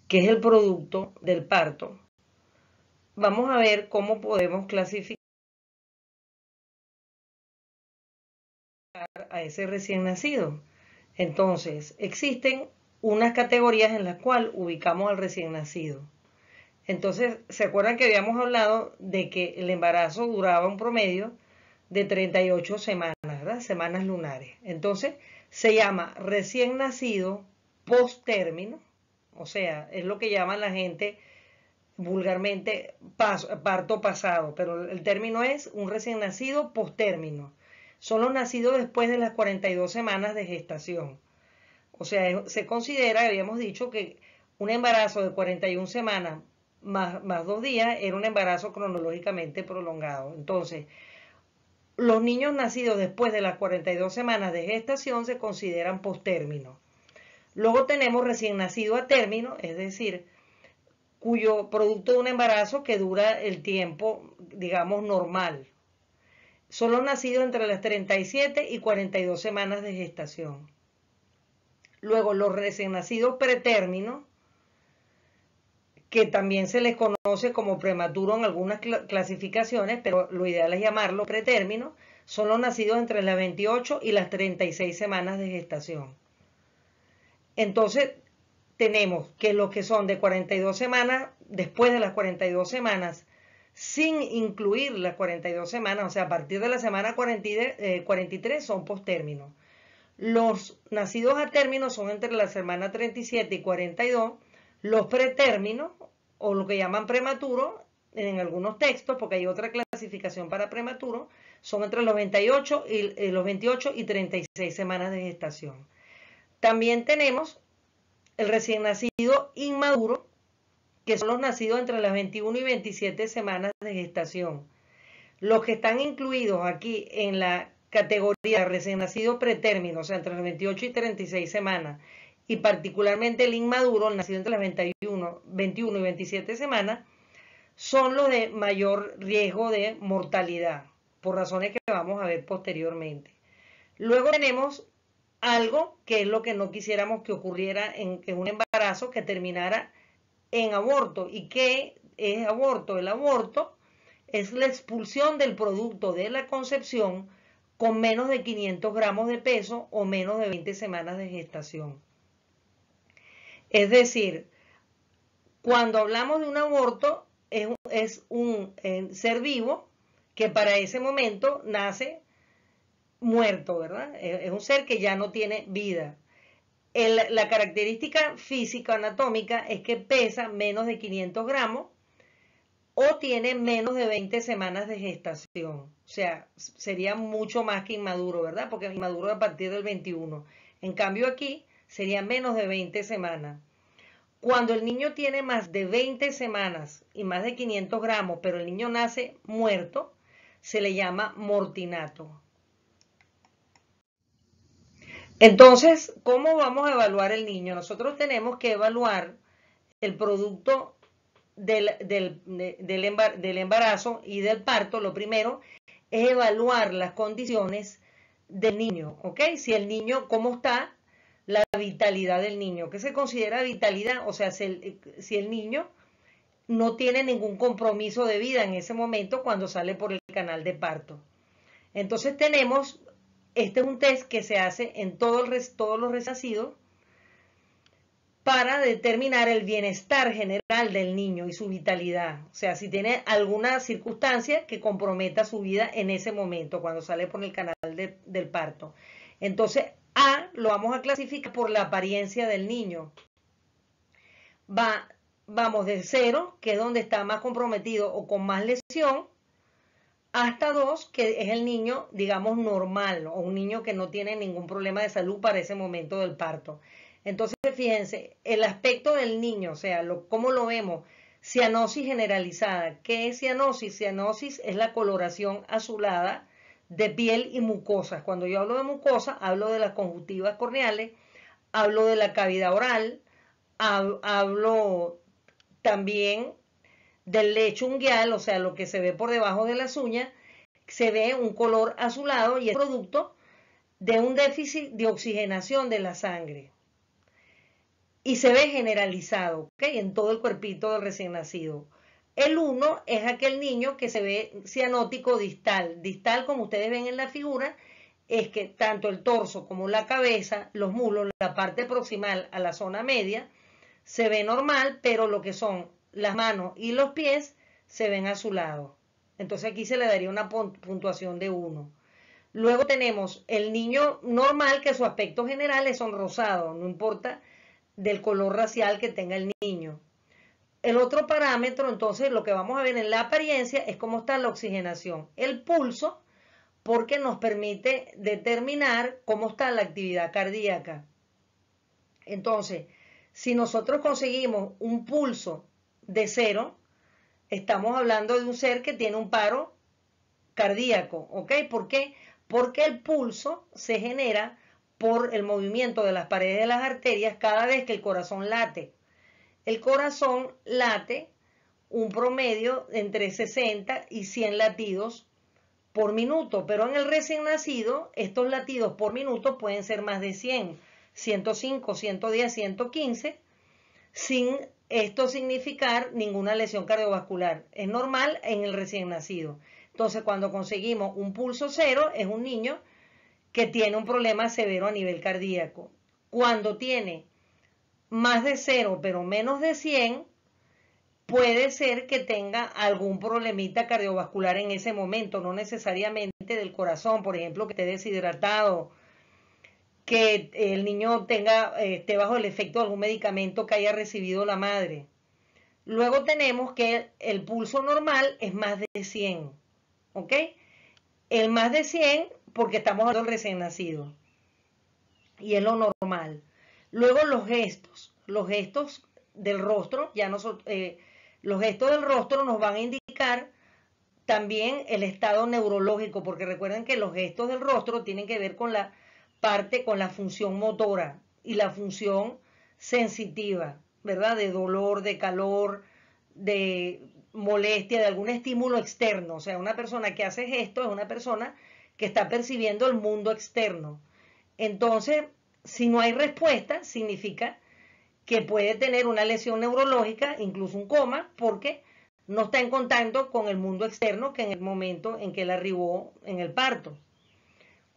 que es el producto del parto, vamos a ver cómo podemos clasificar a ese recién nacido. Entonces, existen unas categorías en las cuales ubicamos al recién nacido. Entonces, ¿se acuerdan que habíamos hablado de que el embarazo duraba un promedio de 38 semanas, ¿verdad? Semanas lunares. Entonces, se llama recién nacido post término, o sea, es lo que llaman la gente vulgarmente parto pasado, pero el término es un recién nacido post término. Son los nacidos después de las 42 semanas de gestación. O sea, se considera, habíamos dicho, que un embarazo de 41 semanas más 2 días era un embarazo cronológicamente prolongado. Entonces, los niños nacidos después de las 42 semanas de gestación se consideran postérmino. Luego tenemos recién nacido a término, es decir, cuyo producto de un embarazo que dura el tiempo, digamos, normal. Son los nacidos entre las 37 y 42 semanas de gestación. Luego los recién nacidos pretérminos, que también se les conoce como prematuro en algunas clasificaciones, pero lo ideal es llamarlo pretérmino, son los nacidos entre las 28 y las 36 semanas de gestación. Entonces, tenemos que los que son de 42 semanas, después de las 42 semanas, sin incluir las 42 semanas, o sea, a partir de la semana 43 son postérminos. Los nacidos a término son entre la semana 37 y 42, los pretérminos, o lo que llaman prematuro, en algunos textos, porque hay otra clasificación para prematuro, son entre los 28 y 36 semanas de gestación. También tenemos el recién nacido inmaduro, que son los nacidos entre las 21 y 27 semanas de gestación. Los que están incluidos aquí en la categoría recién nacido pretérmino, o sea, entre las 28 y 36 semanas, y particularmente el inmaduro, el nacido entre las 21 y 27 semanas, son los de mayor riesgo de mortalidad, por razones que vamos a ver posteriormente. Luego tenemos algo que es lo que no quisiéramos que ocurriera en un embarazo, que terminara en aborto. ¿Y qué es aborto? El aborto es la expulsión del producto de la concepción con menos de 500 gramos de peso o menos de 20 semanas de gestación. Es decir, cuando hablamos de un aborto, es un ser vivo que para ese momento nace muerto, ¿verdad? Es un ser que ya no tiene vida. La característica física anatómica es que pesa menos de 500 gramos o tiene menos de 20 semanas de gestación. O sea, sería mucho más que inmaduro, ¿verdad? Porque inmaduro a partir del 21. En cambio aquí sería menos de 20 semanas. Cuando el niño tiene más de 20 semanas y más de 500 gramos, pero el niño nace muerto, se le llama mortinato. Entonces, ¿cómo vamos a evaluar el niño? Nosotros tenemos que evaluar el producto del embarazo y del parto. Lo primero es evaluar las condiciones del niño, ¿ok? Si el niño, ¿cómo está la vitalidad del niño? ¿Qué se considera vitalidad? O sea, si el niño no tiene ningún compromiso de vida en ese momento cuando sale por el canal de parto. Entonces tenemos, este es un test que se hace en todos los recién nacidos para determinar el bienestar general del niño y su vitalidad. O sea, si tiene alguna circunstancia que comprometa su vida en ese momento, cuando sale por el canal del parto. Entonces, A lo vamos a clasificar por la apariencia del niño. Vamos de 0, que es donde está más comprometido o con más lesión, hasta 2, que es el niño, digamos, normal, o un niño que no tiene ningún problema de salud para ese momento del parto. Entonces, fíjense, el aspecto del niño, o sea, cómo lo vemos, cianosis generalizada. ¿Qué es cianosis? Cianosis es la coloración azulada de piel y mucosas. Cuando yo hablo de mucosa, hablo de las conjuntivas corneales, hablo de la cavidad oral, hablo también del lecho unguial, o sea, lo que se ve por debajo de las uñas, se ve un color azulado y es producto de un déficit de oxigenación de la sangre. y se ve generalizado, ¿ok? En todo el cuerpito del recién nacido. El 1 es aquel niño que se ve cianótico distal. Distal, como ustedes ven en la figura, es que tanto el torso como la cabeza, los muslos, la parte proximal a la zona media, se ve normal, pero lo que son las manos y los pies se ven azulados. Entonces aquí se le daría una puntuación de 1. Luego tenemos el niño normal, que su aspecto general es rosado, no importa del color racial que tenga el niño. El otro parámetro, entonces, lo que vamos a ver en la apariencia es cómo está la oxigenación. El pulso, porque nos permite determinar cómo está la actividad cardíaca. Entonces, si nosotros conseguimos un pulso de 0, estamos hablando de un ser que tiene un paro cardíaco, ¿ok? ¿Por qué? Porque el pulso se genera por el movimiento de las paredes de las arterias cada vez que el corazón late. El corazón late un promedio entre 60 y 100 latidos por minuto, pero en el recién nacido estos latidos por minuto pueden ser más de 100, 105, 110, 115, sin esto significar ninguna lesión cardiovascular. Es normal en el recién nacido. Entonces, cuando conseguimos un pulso 0, es un niño que tiene un problema severo a nivel cardíaco. Cuando tiene más de 0, pero menos de 100, puede ser que tenga algún problemita cardiovascular en ese momento, no necesariamente del corazón, por ejemplo, que esté deshidratado, que el niño esté bajo el efecto de algún medicamento que haya recibido la madre. Luego tenemos que el pulso normal es más de 100, ¿ok? El más de 100 porque estamos hablando del recién nacido y es lo normal. Luego los gestos del rostro, los gestos del rostro nos van a indicar también el estado neurológico, porque recuerden que los gestos del rostro tienen que ver con con la función motora y la función sensitiva, ¿verdad? De dolor, de calor, de molestia, de algún estímulo externo. O sea, una persona que hace gestos es una persona que está percibiendo el mundo externo. Entonces, si no hay respuesta, significa que puede tener una lesión neurológica, incluso un coma, porque no está en contacto con el mundo externo que en el momento en que él arribó en el parto.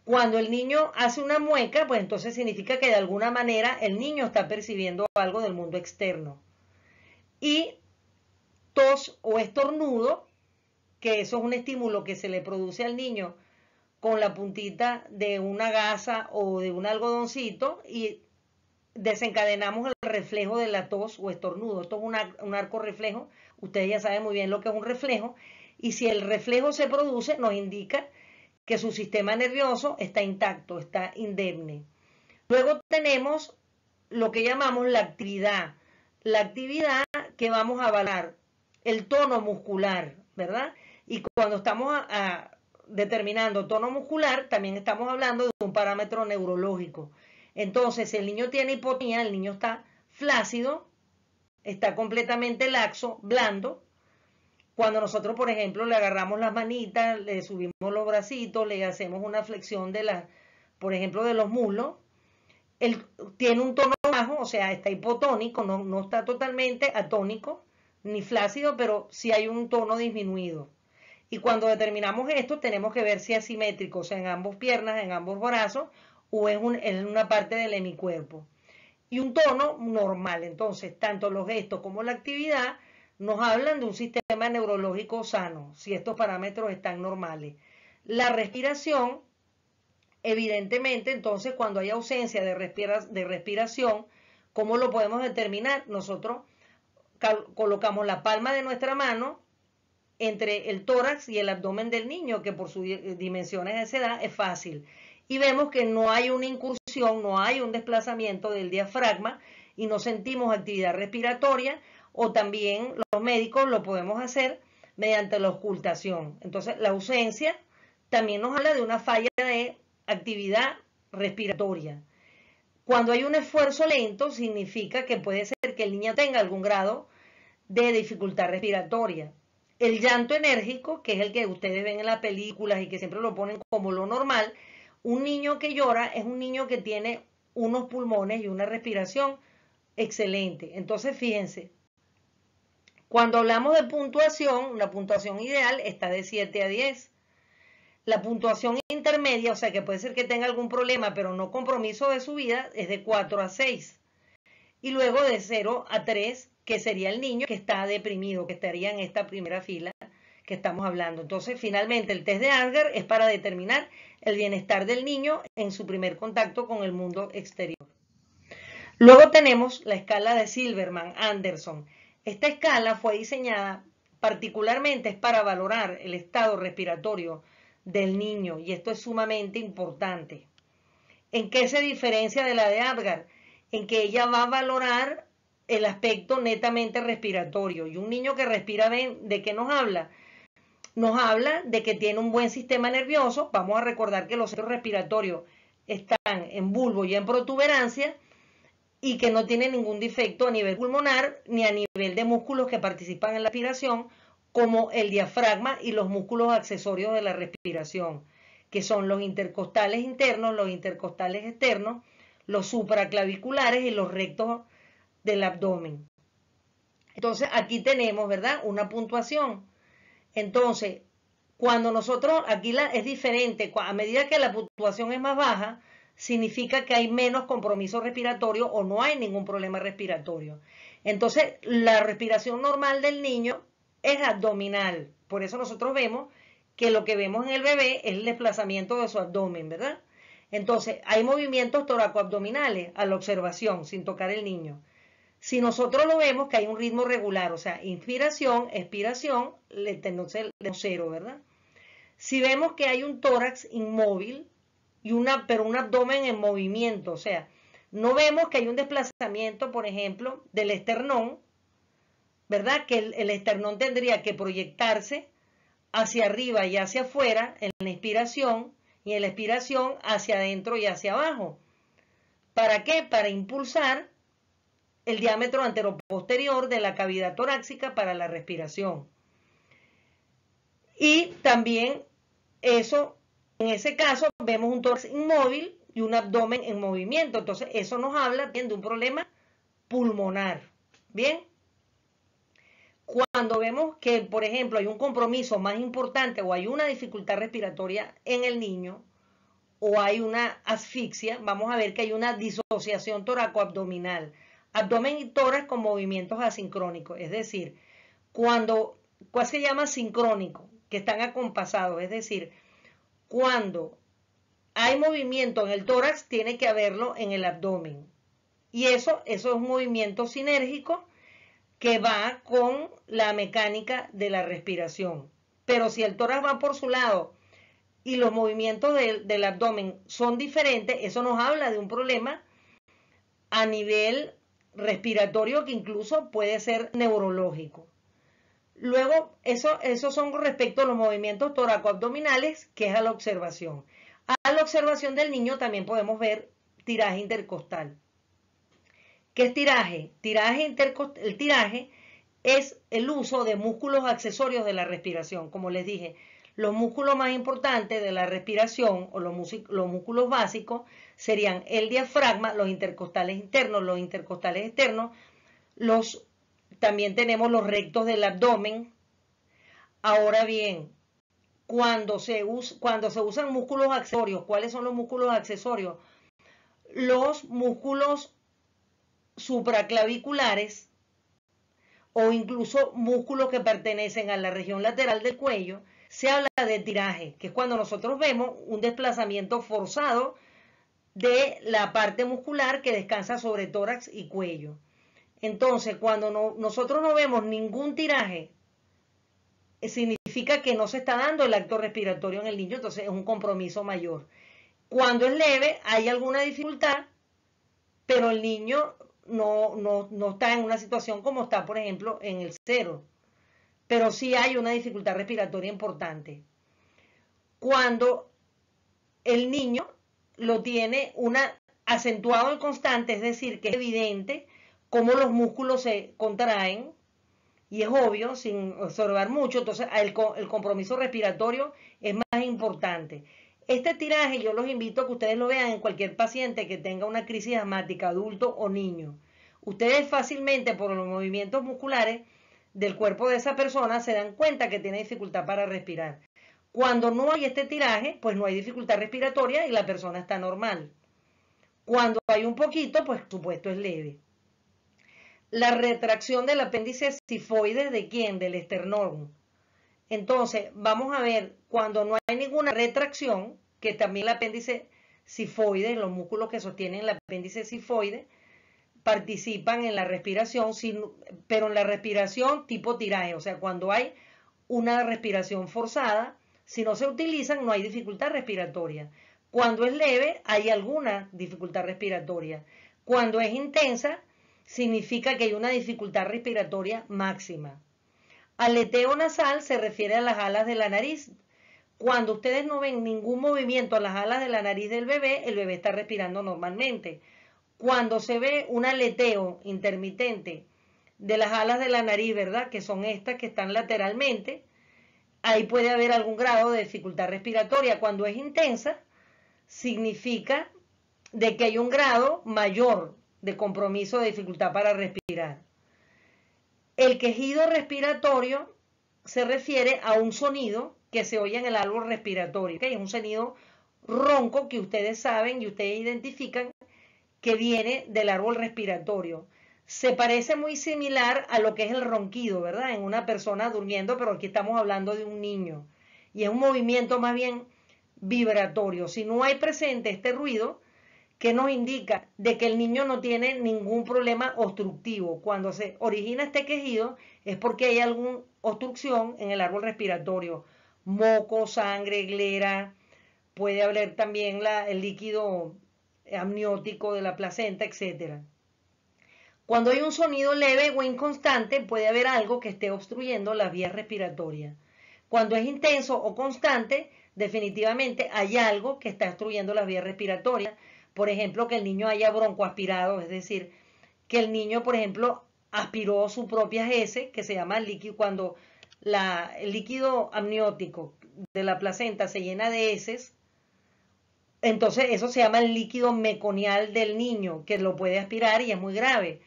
Cuando el niño hace una mueca, pues entonces significa que de alguna manera el niño está percibiendo algo del mundo externo. Y tos o estornudo, que eso es un estímulo que se le produce al niño con la puntita de una gasa o de un algodoncito y desencadenamos el reflejo de la tos o estornudo. Esto es un arco reflejo. Ustedes ya saben muy bien lo que es un reflejo. Y si el reflejo se produce, nos indica que su sistema nervioso está intacto, está indemne. Luego tenemos lo que llamamos la actividad. La actividad que vamos a evaluar, el tono muscular, ¿verdad? Y cuando estamos determinando tono muscular, también estamos hablando de un parámetro neurológico. Entonces, si el niño tiene hipotonía, el niño está flácido, está completamente laxo, blando. Cuando nosotros, por ejemplo, le agarramos las manitas, le subimos los bracitos, le hacemos una flexión por ejemplo, de los muslos, él tiene un tono bajo, o sea, está hipotónico, no está totalmente atónico ni flácido, pero sí hay un tono disminuido. Y cuando determinamos esto, tenemos que ver si es simétrico, o sea, en ambas piernas, en ambos brazos, o en una parte del hemicuerpo. Y un tono normal. Entonces, tanto los gestos como la actividad nos hablan de un sistema neurológico sano, si estos parámetros están normales. La respiración, evidentemente, entonces, cuando hay ausencia de respiración, ¿cómo lo podemos determinar? Nosotros colocamos la palma de nuestra mano entre el tórax y el abdomen del niño, que por sus dimensiones de esa edad es fácil. Y vemos que no hay una incursión, no hay un desplazamiento del diafragma y no sentimos actividad respiratoria, o también los médicos lo podemos hacer mediante la auscultación. Entonces, la ausencia también nos habla de una falla de actividad respiratoria. Cuando hay un esfuerzo lento, significa que puede ser que el niño tenga algún grado de dificultad respiratoria. El llanto enérgico, que es el que ustedes ven en las películas y que siempre lo ponen como lo normal, un niño que llora es un niño que tiene unos pulmones y una respiración Excelente. Entonces, fíjense, cuando hablamos de puntuación, la puntuación ideal está de 7 a 10. La puntuación intermedia, o sea que puede ser que tenga algún problema, pero no compromiso de su vida, es de 4 a 6. Y luego de 0 a 3, que sería el niño que está deprimido, que estaría en esta primera fila que estamos hablando. Entonces, finalmente, el test de Asger es para determinar el bienestar del niño en su primer contacto con el mundo exterior. Luego tenemos la escala de Silverman-Anderson. Esta escala fue diseñada particularmente para valorar el estado respiratorio del niño, y esto es sumamente importante. ¿En qué se diferencia de la de Apgar? En que ella va a valorar el aspecto netamente respiratorio. Y un niño que respira bien, ¿de qué nos habla? Nos habla de que tiene un buen sistema nervioso. Vamos a recordar que los centros respiratorios están en bulbo y en protuberancia, y que no tiene ningún defecto a nivel pulmonar ni a nivel de músculos que participan en la respiración, como el diafragma y los músculos accesorios de la respiración, que son los intercostales internos, los intercostales externos, los supraclaviculares y los rectos del abdomen. Entonces aquí tenemos, ¿verdad?, una puntuación. Entonces, cuando nosotros, aquí es diferente, a medida que la puntuación es más baja, significa que hay menos compromiso respiratorio o no hay ningún problema respiratorio. Entonces, la respiración normal del niño es abdominal. Por eso nosotros vemos que lo que vemos en el bebé es el desplazamiento de su abdomen, ¿verdad? Entonces, hay movimientos toracoabdominales a la observación, sin tocar el niño. Si nosotros lo vemos que hay un ritmo regular, o sea, inspiración, expiración, entonces le 0, ¿verdad? Si vemos que hay un tórax inmóvil, pero un abdomen en movimiento, o sea, no vemos que hay un desplazamiento, por ejemplo, del esternón, ¿verdad? Que el esternón tendría que proyectarse hacia arriba y hacia afuera en la inspiración, y en la expiración hacia adentro y hacia abajo. ¿Para qué? Para impulsar el diámetro anteroposterior de la cavidad torácica para la respiración. Y también eso, en ese caso, vemos un tórax inmóvil y un abdomen en movimiento. Entonces, eso nos habla bien de un problema pulmonar. Bien. Cuando vemos que, por ejemplo, hay un compromiso más importante o hay una dificultad respiratoria en el niño o hay una asfixia, vamos a ver que hay una disociación toracoabdominal. Abdomen y tórax con movimientos asincrónicos, es decir, ¿cuál se llama sincrónico? Que están acompasados, es decir, cuando hay movimiento en el tórax, tiene que haberlo en el abdomen. Y eso es un movimiento sinérgico que va con la mecánica de la respiración. Pero si el tórax va por su lado y los movimientos del abdomen son diferentes, eso nos habla de un problema a nivel respiratorio que incluso puede ser neurológico. Luego, eso son respecto a los movimientos toracoabdominales, que es a la observación. A la observación del niño también podemos ver tiraje intercostal. ¿Qué es tiraje? El tiraje es el uso de músculos accesorios de la respiración. Como les dije, los músculos más importantes de la respiración o los músculos básicos serían el diafragma, los intercostales internos, los intercostales externos, también tenemos los rectos del abdomen. Ahora bien, cuando se usan músculos accesorios, ¿cuáles son los músculos accesorios? Los músculos supraclaviculares o incluso músculos que pertenecen a la región lateral del cuello. Se habla de tiraje, que es cuando nosotros vemos un desplazamiento forzado de la parte muscular que descansa sobre tórax y cuello. Entonces, cuando nosotros no vemos ningún tiraje, significa que no se está dando el acto respiratorio en el niño, entonces es un compromiso mayor. Cuando es leve, hay alguna dificultad, pero el niño no está en una situación como está, por ejemplo, en el 0. Pero sí hay una dificultad respiratoria importante. Cuando el niño lo tiene acentuado y constante, es decir, que es evidente cómo los músculos se contraen, y es obvio, sin observar mucho, entonces el compromiso respiratorio es más importante. Este tiraje yo los invito a que ustedes lo vean en cualquier paciente que tenga una crisis asmática, adulto o niño. Ustedes fácilmente por los movimientos musculares del cuerpo de esa persona se dan cuenta que tiene dificultad para respirar. Cuando no hay este tiraje, pues no hay dificultad respiratoria y la persona está normal. Cuando hay un poquito, pues por supuesto es leve. La retracción del apéndice sifoide, ¿de quién? Del esternón. Entonces, vamos a ver, cuando no hay ninguna retracción, que también el apéndice sifoide, los músculos que sostienen el apéndice sifoide, participan en la respiración, pero en la respiración tipo tiraje, o sea, cuando hay una respiración forzada, si no se utilizan no hay dificultad respiratoria. Cuando es leve hay alguna dificultad respiratoria. Cuando es intensa significa que hay una dificultad respiratoria máxima. Aleteo nasal se refiere a las alas de la nariz. Cuando ustedes no ven ningún movimiento a las alas de la nariz del bebé, el bebé está respirando normalmente. Cuando se ve un aleteo intermitente de las alas de la nariz, ¿verdad? Que son estas que están lateralmente, ahí puede haber algún grado de dificultad respiratoria. Cuando es intensa, significa de que hay un grado mayor de compromiso de dificultad para respirar. El quejido respiratorio se refiere a un sonido que se oye en el árbol respiratorio, ¿okay? Es un sonido ronco que ustedes saben y ustedes identifican que viene del árbol respiratorio. Se parece muy similar a lo que es el ronquido, ¿verdad? En una persona durmiendo, pero aquí estamos hablando de un niño. Y es un movimiento más bien vibratorio. Si no hay presente este ruido, ¿qué nos indica? De que el niño no tiene ningún problema obstructivo. Cuando se origina este quejido es porque hay alguna obstrucción en el árbol respiratorio. Moco, sangre, glera, puede haber también el líquido amniótico de la placenta, etc. Cuando hay un sonido leve o inconstante, puede haber algo que esté obstruyendo las vías respiratorias. Cuando es intenso o constante, definitivamente hay algo que está obstruyendo las vías respiratorias. Por ejemplo, que el niño haya broncoaspirado, es decir, que el niño, por ejemplo, aspiró su propia heces, que se llama líquido, cuando el líquido amniótico de la placenta se llena de heces, entonces eso se llama el líquido meconial del niño, que lo puede aspirar y es muy grave.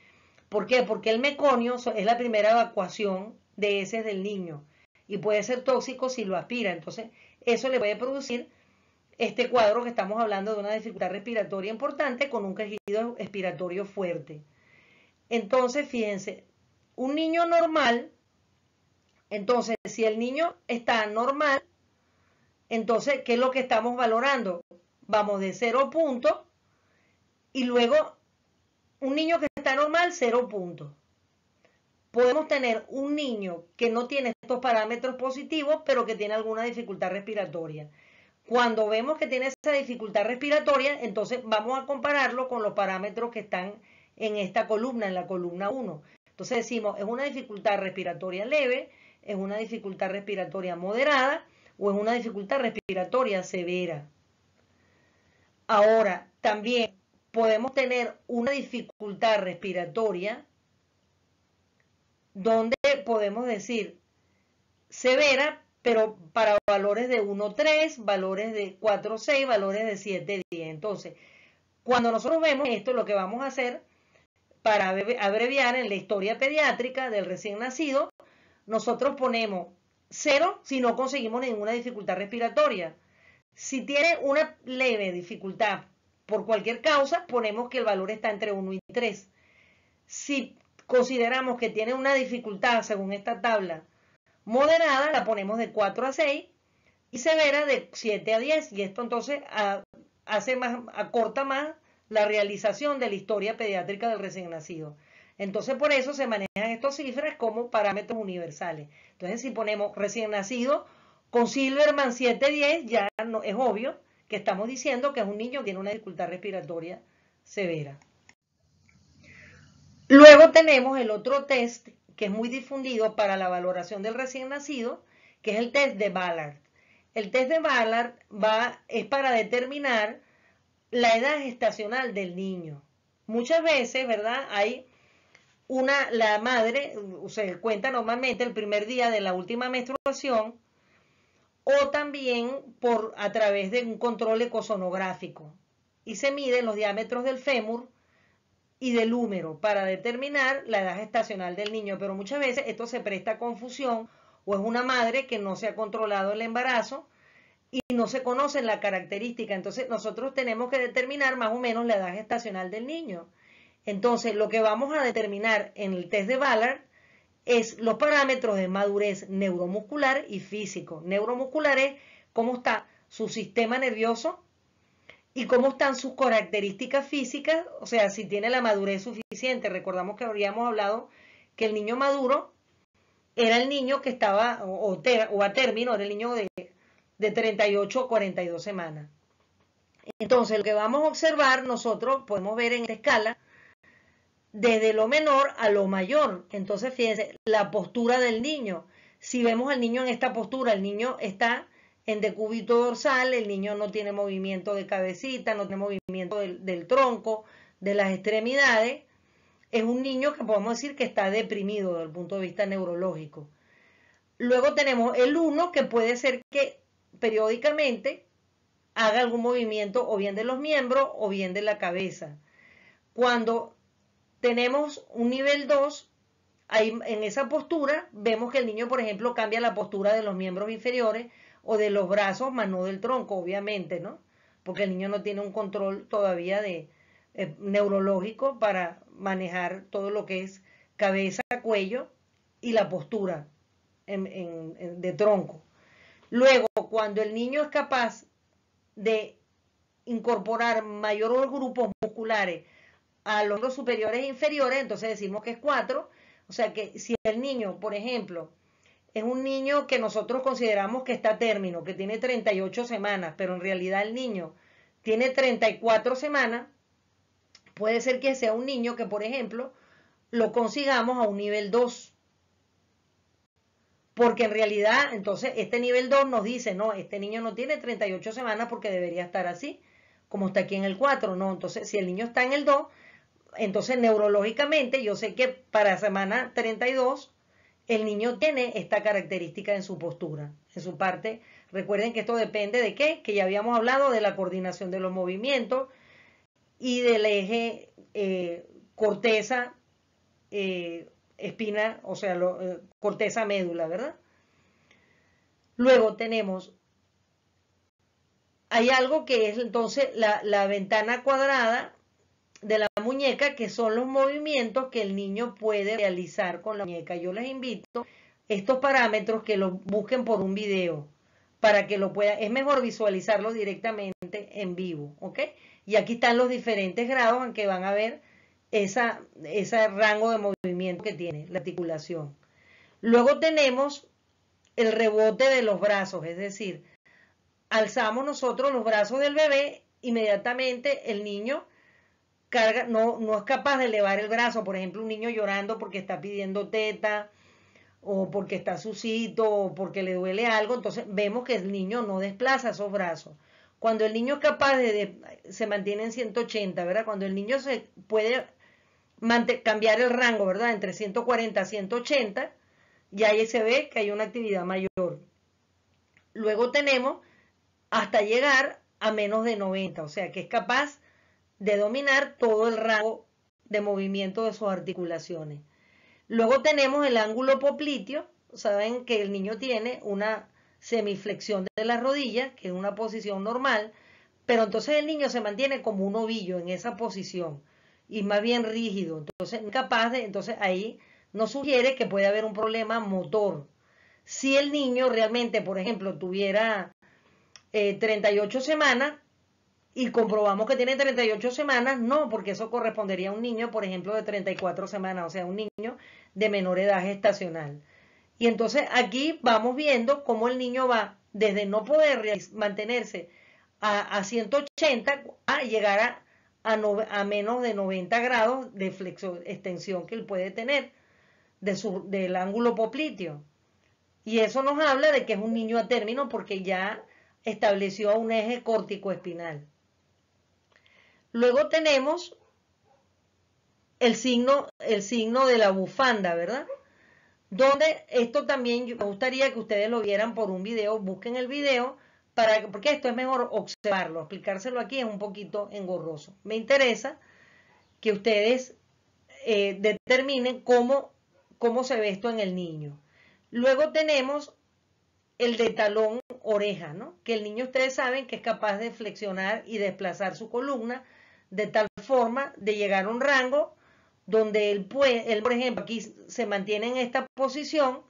¿Por qué? Porque el meconio es la primera evacuación de heces del niño y puede ser tóxico si lo aspira. Entonces eso le puede producir este cuadro que estamos hablando de una dificultad respiratoria importante con un quejido expiratorio fuerte. Entonces, fíjense, un niño normal, entonces si el niño está normal, entonces, ¿qué es lo que estamos valorando? Vamos de 0 puntos y luego un niño que está normal, 0 puntos. Podemos tener un niño que no tiene estos parámetros positivos, pero que tiene alguna dificultad respiratoria. Cuando vemos que tiene esa dificultad respiratoria, entonces vamos a compararlo con los parámetros que están en esta columna, en la columna 1. Entonces decimos, es una dificultad respiratoria leve, es una dificultad respiratoria moderada o es una dificultad respiratoria severa. Ahora, también podemos tener una dificultad respiratoria donde podemos decir severa, pero para valores de 1,3, valores de 4,6, valores de 7,10. Entonces, cuando nosotros vemos esto, lo que vamos a hacer para abreviar en la historia pediátrica del recién nacido, nosotros ponemos 0 si no conseguimos ninguna dificultad respiratoria. Si tiene una leve dificultad por cualquier causa, ponemos que el valor está entre 1 y 3. Si consideramos que tiene una dificultad, según esta tabla, moderada, la ponemos de 4 a 6 y severa de 7 a 10. Y esto entonces acorta más la realización de la historia pediátrica del recién nacido. Entonces por eso se manejan estas cifras como parámetros universales. Entonces si ponemos recién nacido con Silverman 7-10, ya no, es obvio que estamos diciendo que es un niño que tiene una dificultad respiratoria severa. Luego tenemos el otro test que es muy difundido para la valoración del recién nacido, que es el test de Ballard. El test de Ballard es para determinar la edad gestacional del niño. Muchas veces, ¿verdad? La madre se cuenta normalmente el primer día de la última menstruación o también a través de un control ecosonográfico y se miden los diámetros del fémur y del húmero para determinar la edad gestacional del niño, pero muchas veces esto se presta a confusión o es una madre que no se ha controlado el embarazo y no se conocen la característica. Entonces nosotros tenemos que determinar más o menos la edad gestacional del niño. Entonces lo que vamos a determinar en el test de Ballard es los parámetros de madurez neuromuscular y físico. Neuromuscular es cómo está su sistema nervioso y cómo están sus características físicas, o sea, si tiene la madurez suficiente. Recordamos que habríamos hablado que el niño maduro era el niño que estaba, o a término, era el niño de 38 o 42 semanas. Entonces, lo que vamos a observar, nosotros podemos ver en esta escala, desde lo menor a lo mayor. Entonces, fíjense, la postura del niño. Si vemos al niño en esta postura, el niño está en decúbito dorsal, el niño no tiene movimiento de cabecita, no tiene movimiento del tronco, de las extremidades. Es un niño que podemos decir que está deprimido desde el punto de vista neurológico. Luego tenemos el 1, que puede ser que periódicamente haga algún movimiento o bien de los miembros o bien de la cabeza. Cuando tenemos un nivel 2, ahí en esa postura vemos que el niño, por ejemplo, cambia la postura de los miembros inferiores o de los brazos, más no del tronco, obviamente, ¿no? Porque el niño no tiene un control todavía neurológico para manejar todo lo que es cabeza, cuello y la postura de tronco. Luego, cuando el niño es capaz de incorporar mayores grupos musculares a los superiores e inferiores, entonces decimos que es 4. O sea que si el niño, por ejemplo, es un niño que nosotros consideramos que está a término, que tiene 38 semanas, pero en realidad el niño tiene 34 semanas, puede ser que sea un niño que, por ejemplo, lo consigamos a un nivel 2. Porque en realidad, entonces, este nivel 2 nos dice, no, este niño no tiene 38 semanas porque debería estar así, como está aquí en el 4, ¿no? Entonces, si el niño está en el 2, entonces neurológicamente yo sé que para semana 32 el niño tiene esta característica en su postura, en su parte. Recuerden que esto depende de qué, que ya habíamos hablado de la coordinación de los movimientos y del eje corteza, espina, o sea, corteza médula, ¿verdad? Luego tenemos, hay algo que es entonces la ventana cuadrada de la muñeca, que son los movimientos que el niño puede realizar con la muñeca. Yo les invito estos parámetros que los busquen por un video para que lo puedan, es mejor visualizarlo directamente en vivo, ¿ok? Y aquí están los diferentes grados en que van a ver ese rango de movimiento que tiene la articulación. Luego tenemos el rebote de los brazos, es decir, alzamos nosotros los brazos del bebé, inmediatamente el niño carga, no es capaz de elevar el brazo. Por ejemplo, un niño llorando porque está pidiendo teta o porque está sucito o porque le duele algo, entonces vemos que el niño no desplaza esos brazos. Cuando el niño es capaz se mantiene en 180, ¿verdad? Cuando el niño se puede cambiar el rango, ¿verdad? Entre 140 a 180, ya ahí se ve que hay una actividad mayor. Luego tenemos hasta llegar a menos de 90, o sea que es capaz de dominar todo el rango de movimiento de sus articulaciones. Luego tenemos el ángulo popliteo. Saben que el niño tiene una semiflexión de las rodillas, que es una posición normal, pero entonces el niño se mantiene como un ovillo en esa posición y más bien rígido. Entonces, incapaz de, entonces ahí nos sugiere que puede haber un problema motor. Si el niño realmente, por ejemplo, tuviera 38 semanas, y comprobamos que tiene 38 semanas, no, porque eso correspondería a un niño, por ejemplo, de 34 semanas, o sea, un niño de menor edad gestacional. Y entonces aquí vamos viendo cómo el niño va desde no poder mantenerse a 180 a llegar a menos de 90 grados de extensión que él puede tener del ángulo popliteo. Y eso nos habla de que es un niño a término porque ya estableció un eje córtico-espinal. Luego tenemos el signo de la bufanda, ¿verdad? Donde esto también me gustaría que ustedes lo vieran por un video, busquen el video, porque esto es mejor observarlo, explicárselo aquí es un poquito engorroso. Me interesa que ustedes determinen cómo se ve esto en el niño. Luego tenemos el de talón oreja, ¿no? Que el niño, ustedes saben que es capaz de flexionar y desplazar su columna de tal forma de llegar a un rango donde él puede, por ejemplo, aquí se mantiene en esta posición,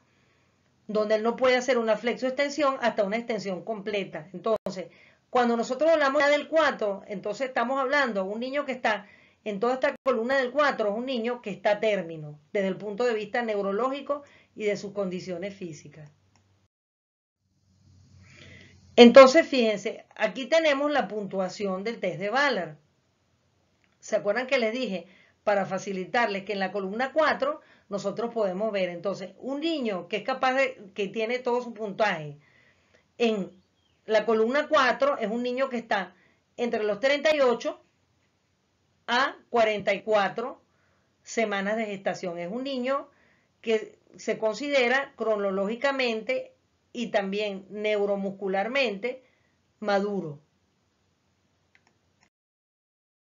donde él no puede hacer una flexo-extensión hasta una extensión completa. Entonces, cuando nosotros hablamos ya del 4, entonces estamos hablando de un niño que está en toda esta columna del 4, es un niño que está a término, desde el punto de vista neurológico y de sus condiciones físicas. Entonces, fíjense, aquí tenemos la puntuación del test de Ballard. ¿Se acuerdan que les dije? Para facilitarles que en la columna 4 nosotros podemos ver, entonces, un niño que es capaz de, que tiene todo su puntaje en la columna 4 es un niño que está entre los 38 a 44 semanas de gestación. Es un niño que se considera cronológicamente y también neuromuscularmente maduro.